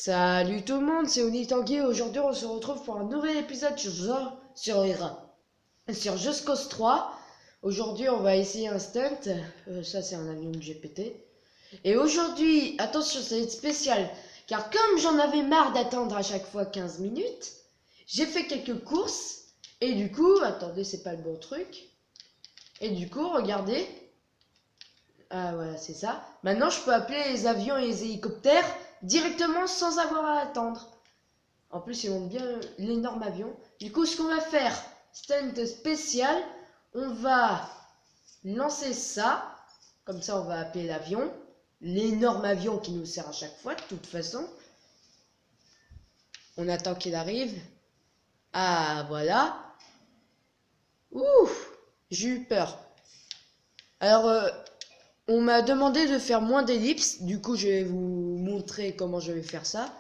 Salut tout le monde, c'est Oni Tanguy. Aujourd'hui, on se retrouve pour un nouvel épisode sur Just Cause 3. Aujourd'hui, on va essayer un stunt. Ça, c'est un avion que j'ai pété. Et aujourd'hui, attention, ça va être spécial. Car comme j'en avais marre d'attendre à chaque fois 15 minutes, j'ai fait quelques courses. Et du coup, attendez, c'est pas le bon truc. Et du coup, regardez. Ah voilà, c'est ça. Maintenant, je peux appeler les avions et les hélicoptères directement sans avoir à attendre. En plus, ils montent bien l'énorme avion. Du coup, ce qu'on va faire, stunt spécial, on va lancer ça. Comme ça, on va appeler l'avion. L'énorme avion qui nous sert à chaque fois, de toute façon. On attend qu'il arrive. Ah, voilà. Ouh, j'ai eu peur. Alors, on m'a demandé de faire moins d'ellipses. Du coup, je vais vous montrer comment je vais faire ça.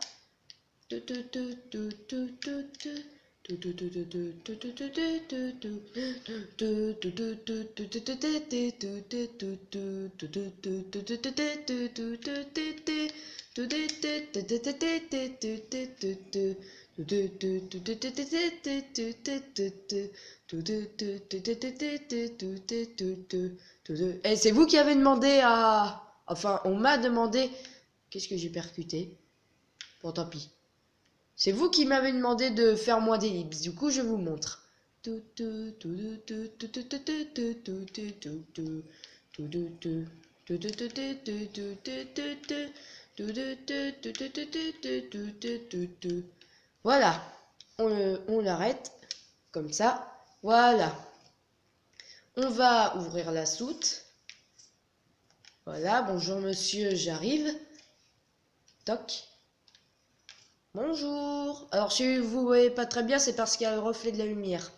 Et c'est vous qui avez demandé à... Enfin, on m'a demandé... Qu'est-ce que j'ai percuté? Bon, tant pis. C'est vous qui m'avez demandé de faire moins d'ellipses. Du coup, je vous montre. Voilà. On l'arrête. Comme ça. Voilà. On va ouvrir la soute. Voilà. Bonjour monsieur, j'arrive. Toc. Bonjour. Alors si vous voyez pas très bien, c'est parce qu'il y a le reflet de la lumière.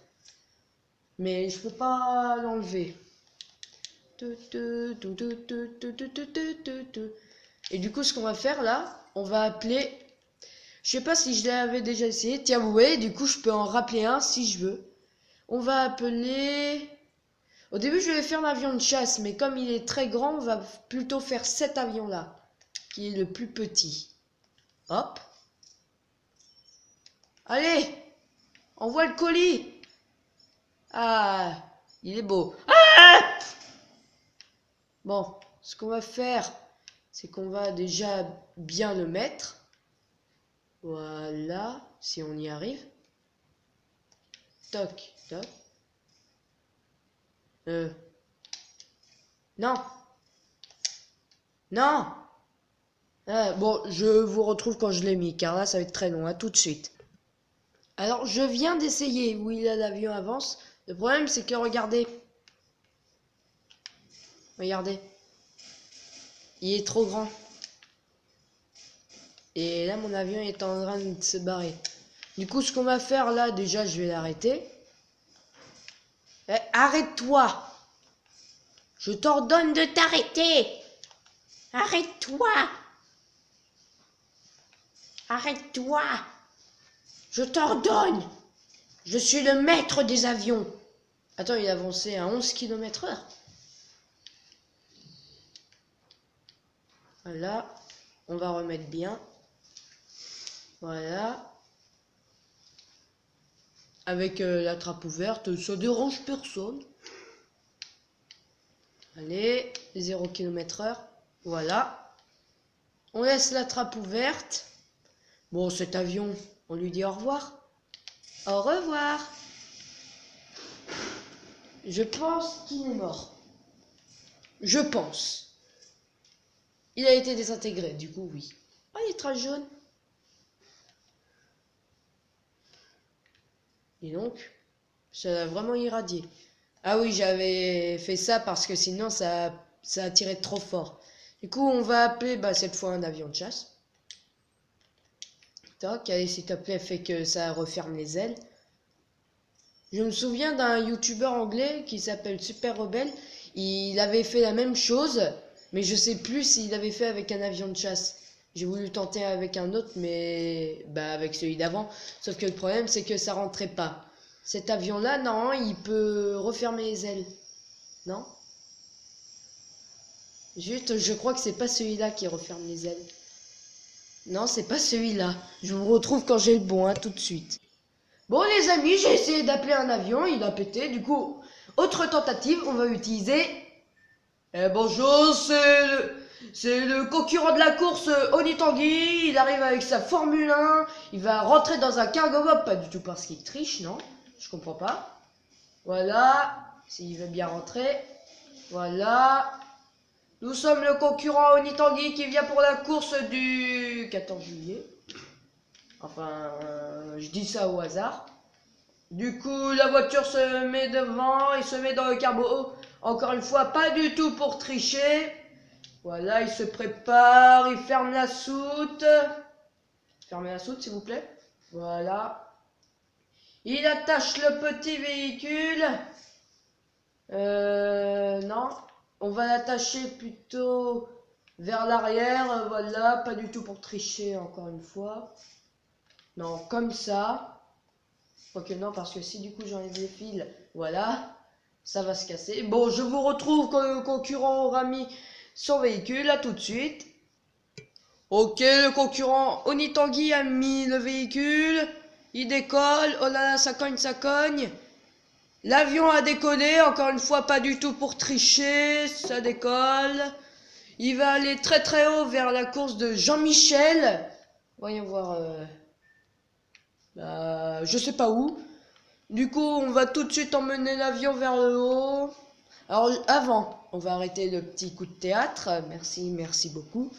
Mais je peux pas l'enlever. Et du coup, ce qu'on va faire là, on va appeler... Je sais pas si je l'avais déjà essayé. Tiens, vous voyez, du coup, je peux en rappeler un si je veux. On va appeler... Au début, je vais faire l'avion de chasse, mais comme il est très grand, on va plutôt faire cet avion-là, qui est le plus petit. Hop. Allez, envoie le colis. Ah, il est beau. Ah! Bon, ce qu'on va faire, c'est qu'on va déjà bien le mettre. Voilà, si on y arrive. Toc, toc. Non. Non. Bon, je vous retrouve quand je l'ai mis, car là, ça va être très long. À tout de suite. Alors, je viens d'essayer où il a l'avion avance. Le problème, c'est que regardez. Regardez. Il est trop grand. Et là, mon avion est en train de se barrer. Du coup, ce qu'on va faire là, déjà, je vais l'arrêter. Arrête-toi! Je t'ordonne de t'arrêter! Arrête-toi! Arrête-toi! Je t'ordonne! Je suis le maître des avions! Attends, il avançait à 11 km/h. Voilà. On va remettre bien. Voilà. Avec la trappe ouverte, ça dérange personne. Allez, 0 km/h. Voilà. On laisse la trappe ouverte. Bon, cet avion, on lui dit au revoir. Au revoir. Je pense qu'il est mort. Je pense. Il a été désintégré, du coup, oui. Ah, il est très jaune. Et donc, ça a vraiment irradié. Ah oui, j'avais fait ça parce que sinon, ça attirait trop fort. Du coup, on va appeler cette fois un avion de chasse. Toc, allez, s'il te plaît, fait que ça referme les ailes. Je me souviens d'un youtubeur anglais qui s'appelle Super Rebelle. Il avait fait la même chose, mais je sais plus s'il avait fait avec un avion de chasse. J'ai voulu tenter avec un autre, mais avec celui d'avant. Sauf que le problème, c'est que ça rentrait pas. Cet avion-là, non, il peut refermer les ailes. Non? Juste, je crois que c'est pas celui-là qui referme les ailes. Non, c'est pas celui-là. Je vous retrouve quand j'ai le bon, hein, tout de suite. Bon, les amis, j'ai essayé d'appeler un avion, il a pété. Du coup, autre tentative, on va utiliser... bonjour, c'est le concurrent de la course, Oni Tanguy. Il arrive avec sa Formule 1. Il va rentrer dans un cargo mob. Pas du tout parce qu'il triche, non? Je comprends pas. Voilà. S'il veut bien rentrer. Voilà. Nous sommes le concurrent Oni Tanguy qui vient pour la course du 14 juillet. Enfin, je dis ça au hasard. Du coup, la voiture se met devant, il se met dans le carbo. Encore une fois, pas du tout pour tricher. Voilà, il se prépare, il ferme la soute. Fermez la soute, s'il vous plaît. Voilà. Il attache le petit véhicule. Non. On va l'attacher plutôt vers l'arrière. Voilà, pas du tout pour tricher, encore une fois. Non, comme ça. Quoique non, parce que si du coup j'enlève les fils, voilà, ça va se casser. Bon, je vous retrouve quand le concurrent aura mis son véhicule, là tout de suite. Ok, le concurrent Oni Tanguy a mis le véhicule. Il décolle, oh là là, ça cogne, ça cogne. L'avion a décollé, encore une fois, pas du tout pour tricher, ça décolle. Il va aller très très haut vers la course de Jean-Michel. Voyons voir... je sais pas où. Du coup, on va tout de suite emmener l'avion vers le haut. Alors, avant, on va arrêter le petit coup de théâtre. Merci beaucoup.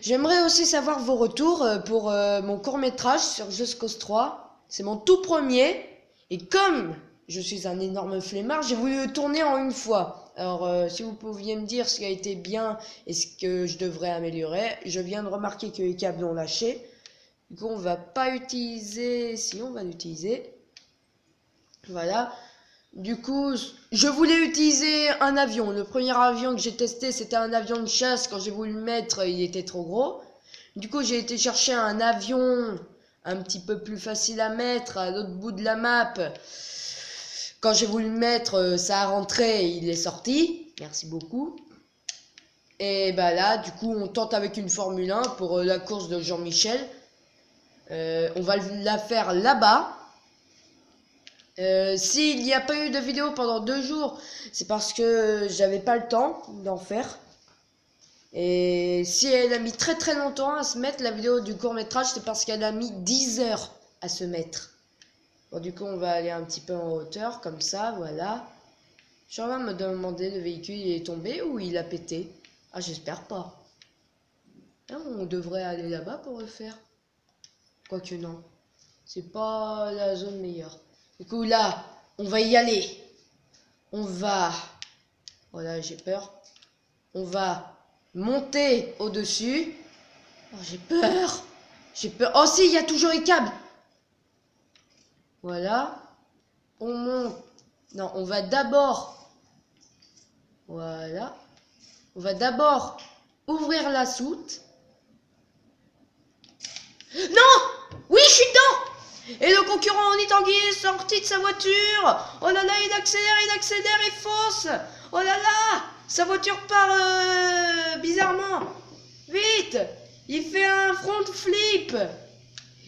J'aimerais aussi savoir vos retours pour mon court-métrage sur Just Cause 3. C'est mon tout premier. Et comme je suis un énorme flemmard, j'ai voulu le tourner en une fois. Alors, si vous pouviez me dire ce qui a été bien et ce que je devrais améliorer. Je viens de remarquer que les câbles ont lâché. Du coup, on va pas utiliser... Si, on va l'utiliser. Voilà. Du coup, je voulais utiliser un avion. Le premier avion que j'ai testé, c'était un avion de chasse. Quand j'ai voulu le mettre, il était trop gros. Du coup, j'ai été chercher un avion un petit peu plus facile à mettre à l'autre bout de la map. Quand j'ai voulu le mettre, ça a rentré et il est sorti. Merci beaucoup. Et bah là, du coup, on tente avec une Formule 1 pour la course de Jean-Michel. On va la faire là-bas. S'il n'y a pas eu de vidéo pendant 2 jours, c'est parce que j'avais pas le temps d'en faire. Et si elle a mis très très longtemps à se mettre, la vidéo du court-métrage, c'est parce qu'elle a mis 10 heures à se mettre. Bon, du coup, on va aller un petit peu en hauteur, comme ça, voilà. Je suis en train de me demander, le véhicule, il est tombé ou il a pété? Ah, j'espère pas. Ah, on devrait aller là-bas pour le faire. Quoique non. C'est pas la zone meilleure. Du coup, là, on va y aller. On va... Voilà, j'ai peur. On va monter au-dessus. Oh, j'ai peur. J'ai peur. Oh, si, il y a toujours les câbles. Voilà. On monte. Non, on va d'abord... Voilà. On va d'abord ouvrir la soute. Non! Oui, je suis dedans! Et le concurrent Oni Tanguy est sorti de sa voiture. Oh là là, il accélère et fonce. Oh là là, sa voiture part bizarrement. Vite, il fait un front flip.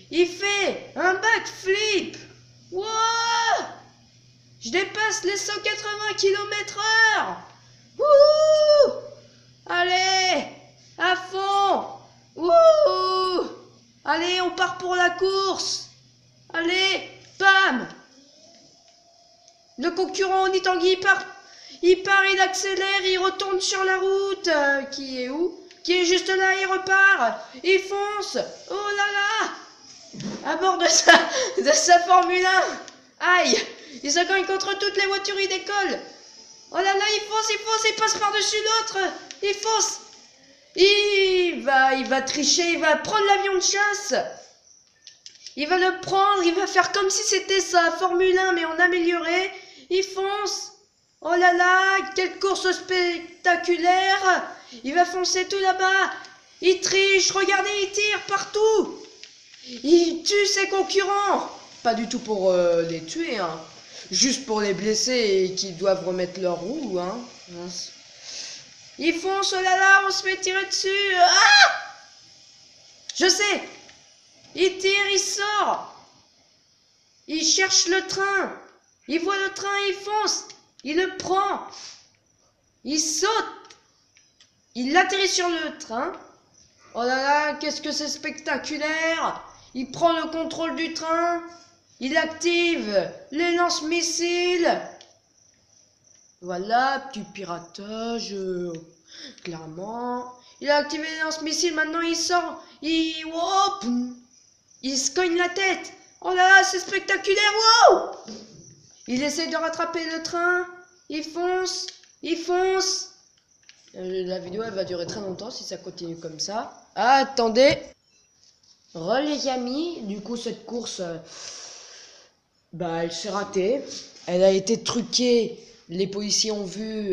Il fait un back flip. Wow! Je dépasse les 180 km/h. Wouhou! Allez, à fond. Wouhou! Allez, on part pour la course. Allez, bam! Le concurrent Oni Tanguy part, il accélère, il retourne sur la route. Qui est où? Qui est juste là, il repart. Il fonce. Oh là là! À bord de sa Formule 1. Aïe! Il se cogne contre toutes les voitures, il décolle. Oh là là, il fonce, il passe par-dessus l'autre. Il fonce. Il va tricher, il va prendre l'avion de chasse. Il va le prendre, il va faire comme si c'était sa Formule 1, mais en amélioré. Il fonce. Oh là là, quelle course spectaculaire. Il va foncer tout là-bas. Il triche, regardez, il tire partout. Il tue ses concurrents. Pas du tout pour les tuer, hein. Juste pour les blesser et qu'ils doivent remettre leur roue, hein. Il fonce, oh là là, on se fait tirer dessus. Ah! Je sais. Il tire, il sort. Il cherche le train. Il voit le train, il fonce. Il le prend. Il saute. Il atterrit sur le train. Oh là là, qu'est-ce que c'est spectaculaire. Il prend le contrôle du train. Il active les lance-missiles. Voilà, petit piratage. Clairement. Il a activé les lance-missiles, maintenant il sort. Il se cogne la tête. Oh là là, c'est spectaculaire. Wow. Il essaie de rattraper le train. Il fonce. Il fonce. La vidéo elle va durer très longtemps si ça continue comme ça. Ah, attendez. Les amis, du coup cette course, elle s'est ratée. Elle a été truquée. Les policiers ont vu,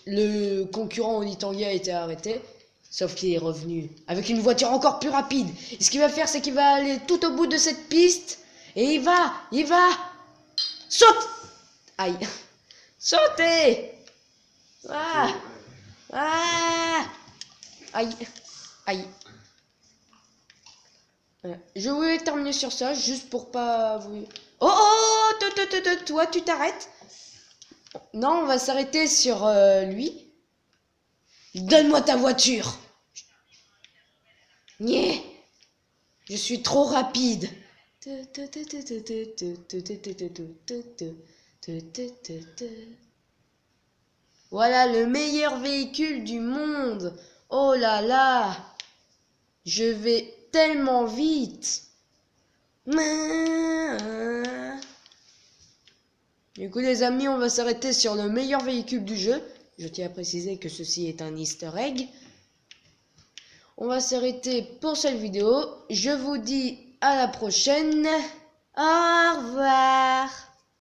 le concurrent Onitangé a été arrêté. Sauf qu'il est revenu avec une voiture encore plus rapide. Et ce qu'il va faire, c'est qu'il va aller tout au bout de cette piste. Et il va, saute. Aïe, sautez. Ah, aïe, aïe. Je voulais terminer sur ça, juste pour pas vous... Toi, tu t'arrêtes? Non, on va s'arrêter sur lui. Donne-moi ta voiture. Nyeh. Je suis trop rapide. Voilà le meilleur véhicule du monde. Oh là là. Je vais tellement vite. Du coup les amis, on va s'arrêter sur le meilleur véhicule du jeu. Je tiens à préciser que ceci est un easter egg. On va s'arrêter pour cette vidéo. Je vous dis à la prochaine.